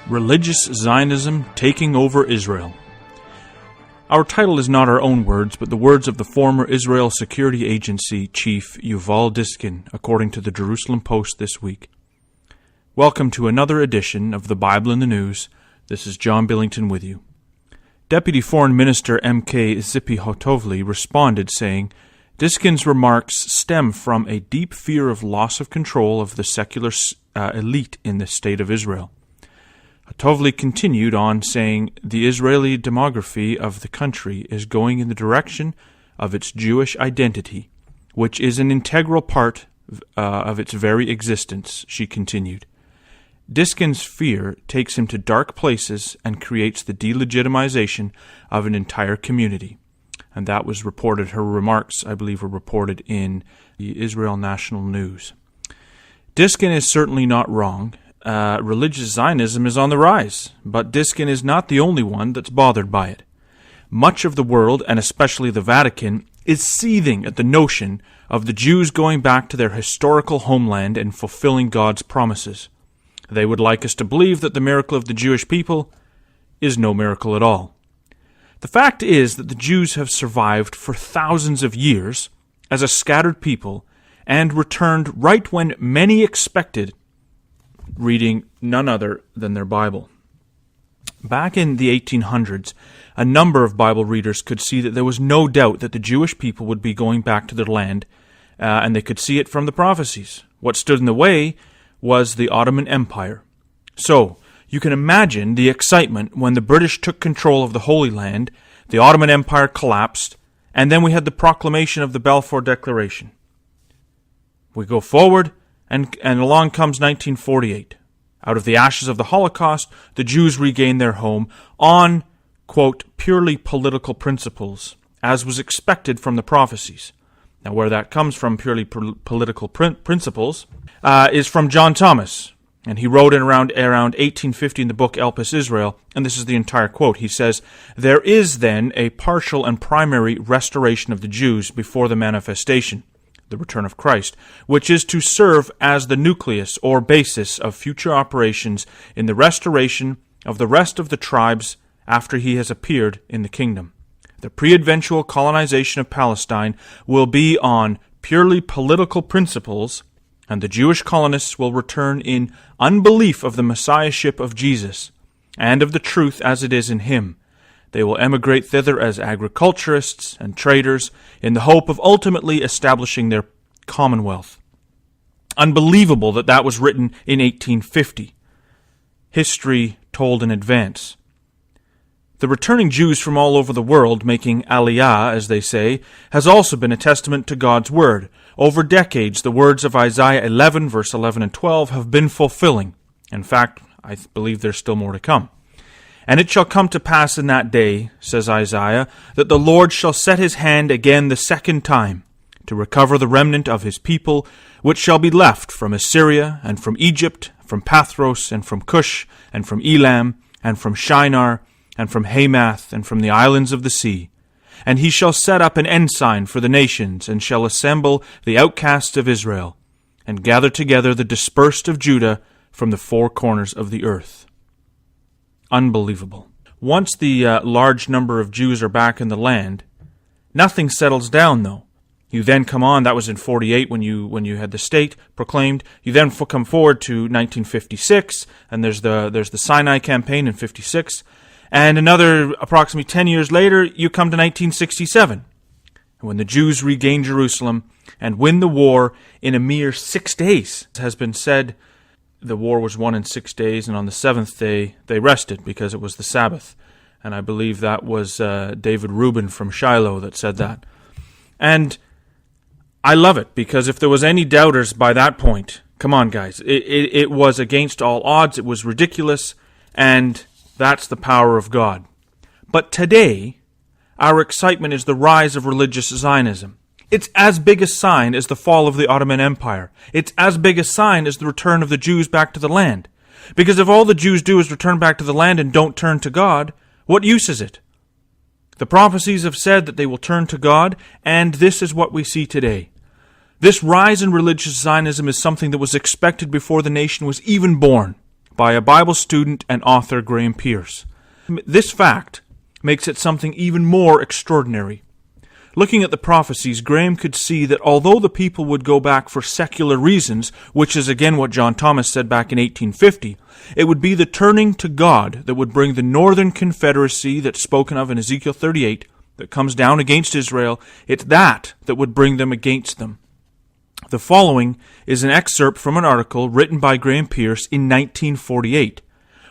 Religious Zionism Taking Over Israel. Our title is not our own words, but the words of the former Israel Security Agency chief Yuval Diskin, according to the Jerusalem Post this week. Welcome to another edition of the Bible in the News. This is John Billington with you. Deputy Foreign Minister M.K. Zippy Hotovely responded saying, Diskin's remarks stem from a deep fear of loss of control of the secular elite in the State of Israel. Hotovely continued on saying, the Israeli demography of the country is going in the direction of its Jewish identity, which is an integral part of its very existence, she continued. Diskin's fear takes him to dark places and creates the delegitimization of an entire community. And that was reported, her remarks, I believe, were reported in the Israel National News. Diskin is certainly not wrong. Religious Zionism is on the rise, but Diskin is not the only one that's bothered by it. Much of the world, and especially the Vatican, is seething at the notion of the Jews going back to their historical homeland and fulfilling God's promises. They would like us to believe that the miracle of the Jewish people is no miracle at all. The fact is that the Jews have survived for thousands of years as a scattered people and returned right when many expected, reading none other than their Bible. Back in the 1800s, a number of Bible readers could see that there was no doubt that the Jewish people would be going back to their land, and they could see it from the prophecies. What stood in the way was the Ottoman Empire. So, you can imagine the excitement when the British took control of the Holy Land, the Ottoman Empire collapsed, and then we had the proclamation of the Balfour Declaration. We go forward, and along comes 1948. Out of the ashes of the Holocaust, the Jews regained their home on, quote, purely political principles, as was expected from the prophecies. Now, where that comes from, purely political principles, is from John Thomas. And he wrote in around 1850 in the book Elpis Israel, and this is the entire quote. He says, there is then a partial and primary restoration of the Jews before the manifestation, the return of Christ, which is to serve as the nucleus or basis of future operations in the restoration of the rest of the tribes after he has appeared in the kingdom. The pre-adventual colonization of Palestine will be on purely political principles, and the Jewish colonists will return in unbelief of the messiahship of Jesus and of the truth as it is in him. They will emigrate thither as agriculturists and traders in the hope of ultimately establishing their commonwealth. Unbelievable that that was written in 1850. History told in advance. The returning Jews from all over the world, making aliyah, as they say, has also been a testament to God's word. Over decades, the words of Isaiah 11, verse 11 and 12 have been fulfilling. In fact, I believe there's still more to come. And it shall come to pass in that day, says Isaiah, that the Lord shall set his hand again the second time, to recover the remnant of his people, which shall be left from Assyria, and from Egypt, from Pathros, and from Cush, and from Elam, and from Shinar, and from Hamath, and from the islands of the sea. And he shall set up an ensign for the nations, and shall assemble the outcasts of Israel, and gather together the dispersed of Judah from the four corners of the earth. Unbelievable. Once the large number of Jews are back in the land, nothing settles down, though. You then come on, that was in 48 when you had the state proclaimed. You then come forward to 1956, and there's the Sinai campaign in 56. And another approximately 10 years later, you come to 1967, when the Jews regain Jerusalem and win the war in a mere 6 days. It has been said the war was won in 6 days, and on the seventh day they rested because it was the Sabbath. And I believe that was David Rubin from Shiloh that said that. And I love it, because if there was any doubters by that point, come on guys, it was against all odds, it was ridiculous, and that's the power of God. But today, our excitement is the rise of religious Zionism. It's as big a sign as the fall of the Ottoman Empire. It's as big a sign as the return of the Jews back to the land. Because if all the Jews do is return back to the land and don't turn to God, what use is it? The prophecies have said that they will turn to God, and this is what we see today. This rise in religious Zionism is something that was expected before the nation was even born. by a Bible student and author, Graham Pearce. This fact makes it something even more extraordinary. Looking at the prophecies, Graham could see that although the people would go back for secular reasons, which is again what John Thomas said back in 1850, it would be the turning to God that would bring the northern confederacy that's spoken of in Ezekiel 38, that comes down against Israel. It's that would bring them against them. The following is an excerpt from an article written by Graham Pearce in 1948,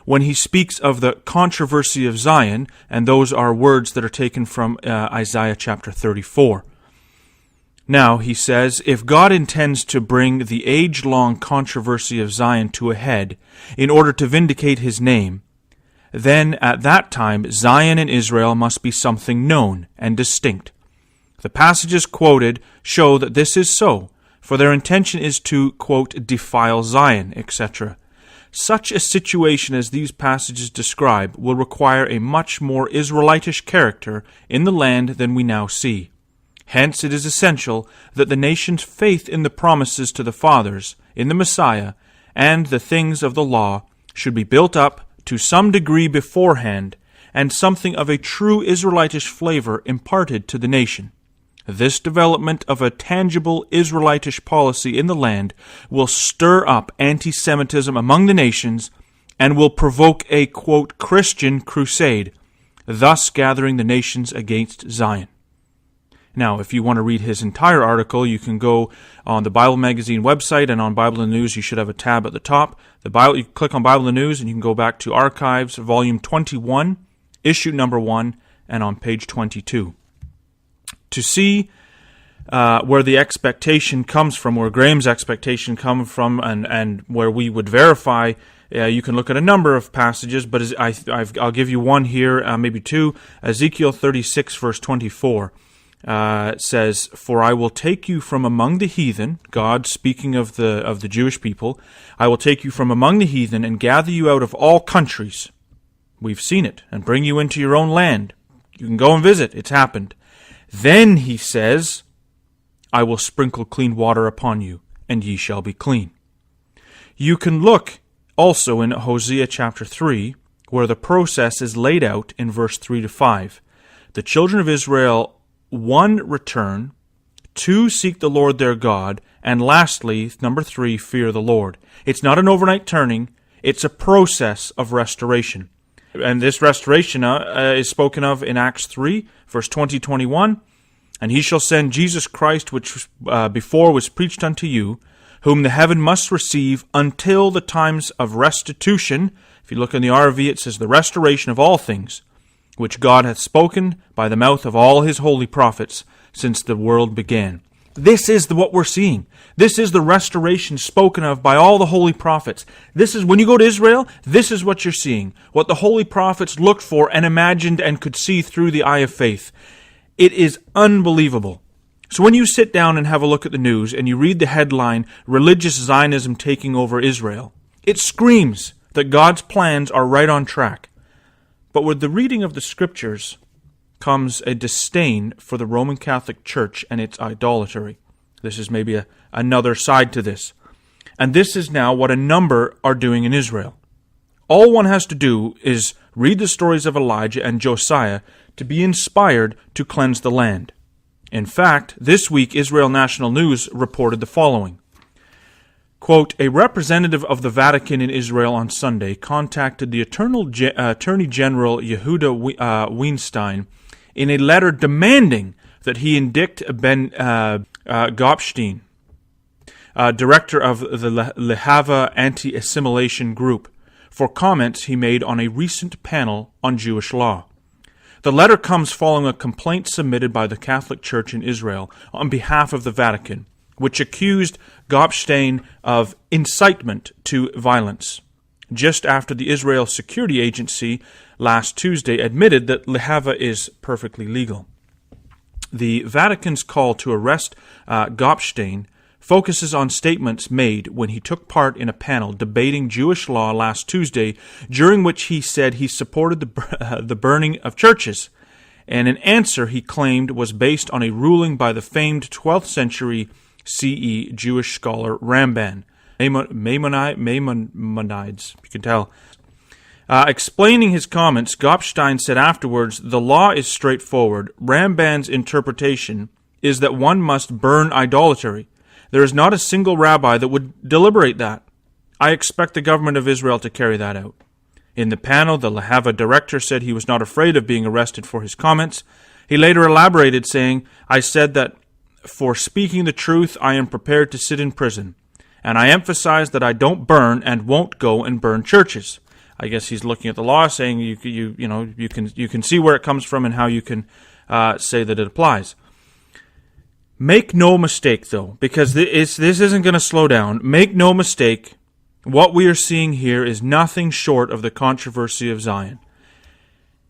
when he speaks of the controversy of Zion, and those are words that are taken from Isaiah chapter 34. Now, he says, if God intends to bring the age-long controversy of Zion to a head in order to vindicate his name, then at that time Zion and Israel must be something known and distinct. The passages quoted show that this is so, for their intention is to, quote, defile Zion, etc. Such a situation as these passages describe will require a much more Israelitish character in the land than we now see. Hence it is essential that the nation's faith in the promises to the fathers, in the Messiah, and the things of the law should be built up to some degree beforehand, and something of a true Israelitish flavor imparted to the nation. This development of a tangible Israelitish policy in the land will stir up anti-Semitism among the nations and will provoke a, quote, Christian crusade, thus gathering the nations against Zion. Now, if you want to read his entire article, you can go on the Bible Magazine website, and on Bible in the News you should have a tab at the top. You click on Bible in the News and you can go back to Archives, Volume 21, Issue Number 1, and on page 22. To see where the expectation comes from, where Graham's expectation comes from, and where we would verify, you can look at a number of passages, but I'll give you one here, maybe two. Ezekiel 36, verse 24 says, "For I will take you from among the heathen," God speaking of the Jewish people, "I will take you from among the heathen and gather you out of all countries." We've seen it. "And bring you into your own land." You can go and visit. It's happened. "Then," he says, "I will sprinkle clean water upon you, and ye shall be clean." You can look also in Hosea chapter 3, where the process is laid out in verse 3 to 5. The children of Israel, 1, return, 2, seek the Lord their God, and lastly, number 3, fear the Lord. It's not an overnight turning, it's a process of restoration. And this restoration is spoken of in Acts 3, verse 20-21. "And he shall send Jesus Christ, which before was preached unto you, whom the heaven must receive until the times of restitution." If you look in the RV, it says the restoration of all things, "which God hath spoken by the mouth of all his holy prophets since the world began." This is what we're seeing. This is the restoration spoken of by all the holy prophets. This is, when you go to Israel, this is what you're seeing. What the holy prophets looked for and imagined and could see through the eye of faith. It is unbelievable. So when you sit down and have a look at the news and you read the headline, "Religious Zionism Taking Over Israel," it screams that God's plans are right on track. But with the reading of the Scriptures comes a disdain for the Roman Catholic Church and its idolatry. This is maybe another side to this. And this is now what a number are doing in Israel. All one has to do is read the stories of Elijah and Josiah to be inspired to cleanse the land. In fact, this week Israel National News reported the following. Quote, "A representative of the Vatican in Israel on Sunday contacted the Attorney General Yehuda Weinstein in a letter demanding that he indict Ben Gopstein, director of the Lehava Anti-Assimilation Group, for comments he made on a recent panel on Jewish law. The letter comes following a complaint submitted by the Catholic Church in Israel on behalf of the Vatican, which accused Gopstein of incitement to violence, just after the Israel Security Agency last Tuesday admitted that Lehava is perfectly legal. The Vatican's call to arrest Gopstein focuses on statements made when he took part in a panel debating Jewish law last Tuesday, during which he said he supported the burning of churches, and an answer he claimed was based on a ruling by the famed 12th century CE Jewish scholar Ramban, Maimonides, you can tell. Explaining his comments, Gopstein said afterwards, "The law is straightforward. Ramban's interpretation is that one must burn idolatry. There is not a single rabbi that would deliberate that. I expect the government of Israel to carry that out." In the panel, the Lehava director said he was not afraid of being arrested for his comments. He later elaborated, saying, "I said that for speaking the truth, I am prepared to sit in prison. And I emphasize that I don't burn and won't go and burn churches." I guess he's looking at the law, saying you can see where it comes from and how you can say that it applies. Make no mistake, though, because this isn't going to slow down. Make no mistake, what we are seeing here is nothing short of the controversy of Zion.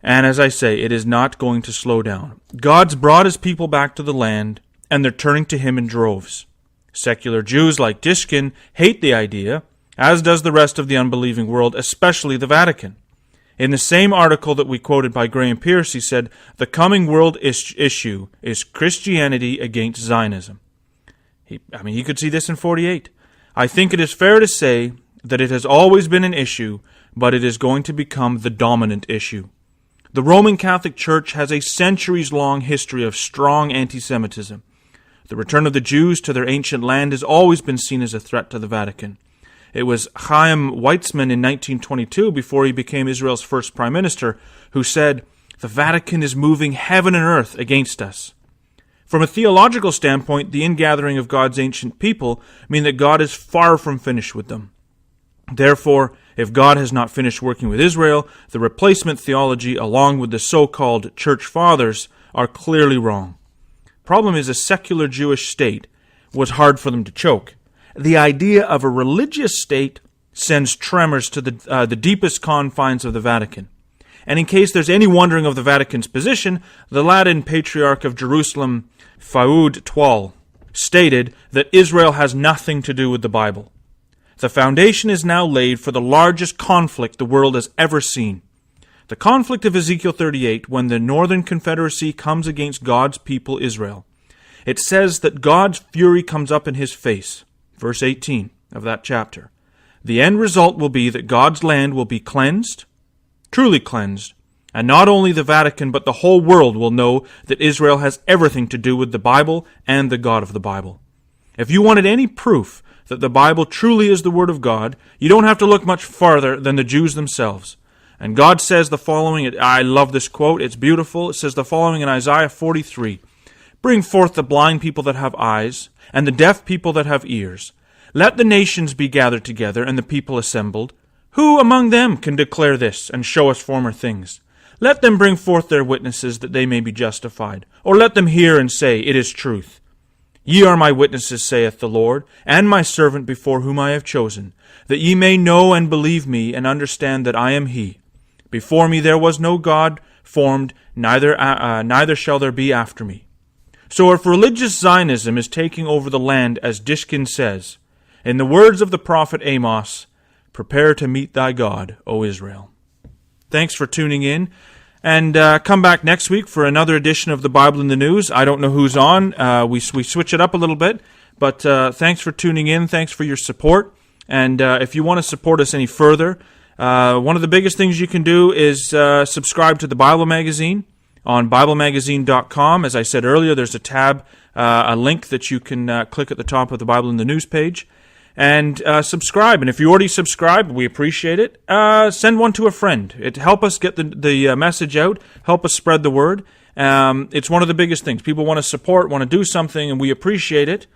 And as I say, it is not going to slow down. God's brought his people back to the land, and they're turning to him in droves. Secular Jews like Dishkin hate the idea, as does the rest of the unbelieving world, especially the Vatican. In the same article that we quoted by Graham Pearce, he said, "The coming world issue is Christianity against Zionism." He could see this in 48. "I think it is fair to say that it has always been an issue, but it is going to become the dominant issue. The Roman Catholic Church has a centuries-long history of strong anti-Semitism. The return of the Jews to their ancient land has always been seen as a threat to the Vatican. It was Chaim Weizmann in 1922, before he became Israel's first prime minister, who said, 'The Vatican is moving heaven and earth against us.' From a theological standpoint, the ingathering of God's ancient people mean that God is far from finished with them. Therefore, if God has not finished working with Israel, the replacement theology, along with the so-called church fathers, are clearly wrong. Problem is, a secular Jewish state was hard for them to choke. The idea of a religious state sends tremors to the deepest confines of the Vatican. And in case there's any wondering of the Vatican's position, the Latin Patriarch of Jerusalem, Faud Twal, stated that Israel has nothing to do with the Bible. The foundation is now laid for the largest conflict the world has ever seen. The conflict of Ezekiel 38, when the Northern Confederacy comes against God's people Israel. It says that God's fury comes up in his face. Verse 18 of that chapter. The end result will be that God's land will be cleansed, truly cleansed, and not only the Vatican but the whole world will know that Israel has everything to do with the Bible and the God of the Bible. If you wanted any proof that the Bible truly is the Word of God, you don't have to look much farther than the Jews themselves. And God says the following, I love this quote, it's beautiful. It says the following in Isaiah 43, "Bring forth the blind people that have eyes, and the deaf people that have ears. Let the nations be gathered together, and the people assembled. Who among them can declare this, and show us former things? Let them bring forth their witnesses, that they may be justified. Or let them hear and say, It is truth. Ye are my witnesses, saith the Lord, and my servant before whom I have chosen, that ye may know and believe me, and understand that I am he. Before me there was no God formed, neither shall there be after me." So if religious Zionism is taking over the land, as Dishkin says, in the words of the prophet Amos, "Prepare to meet thy God, O Israel." Thanks for tuning in, and come back next week for another edition of the Bible in the News. I don't know who's on. We switch it up a little bit, but thanks for tuning in. Thanks for your support, and if you want to support us any further, one of the biggest things you can do is subscribe to the Bible Magazine on BibleMagazine.com. As I said earlier, there's a tab, a link that you can click at the top of the Bible in the News page, and subscribe. And if you already subscribed, we appreciate it. Send one to a friend. It help us get the message out, help us spread the word. It's one of the biggest things. People want to support, want to do something, and we appreciate it.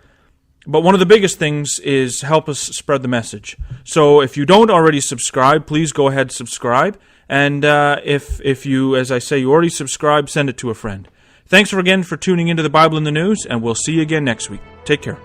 But one of the biggest things is help us spread the message. So if you don't already subscribe, please go ahead and subscribe. And if you, as I say, you already subscribed, send it to a friend. Thanks again for tuning into the Bible in the News, and we'll see you again next week. Take care.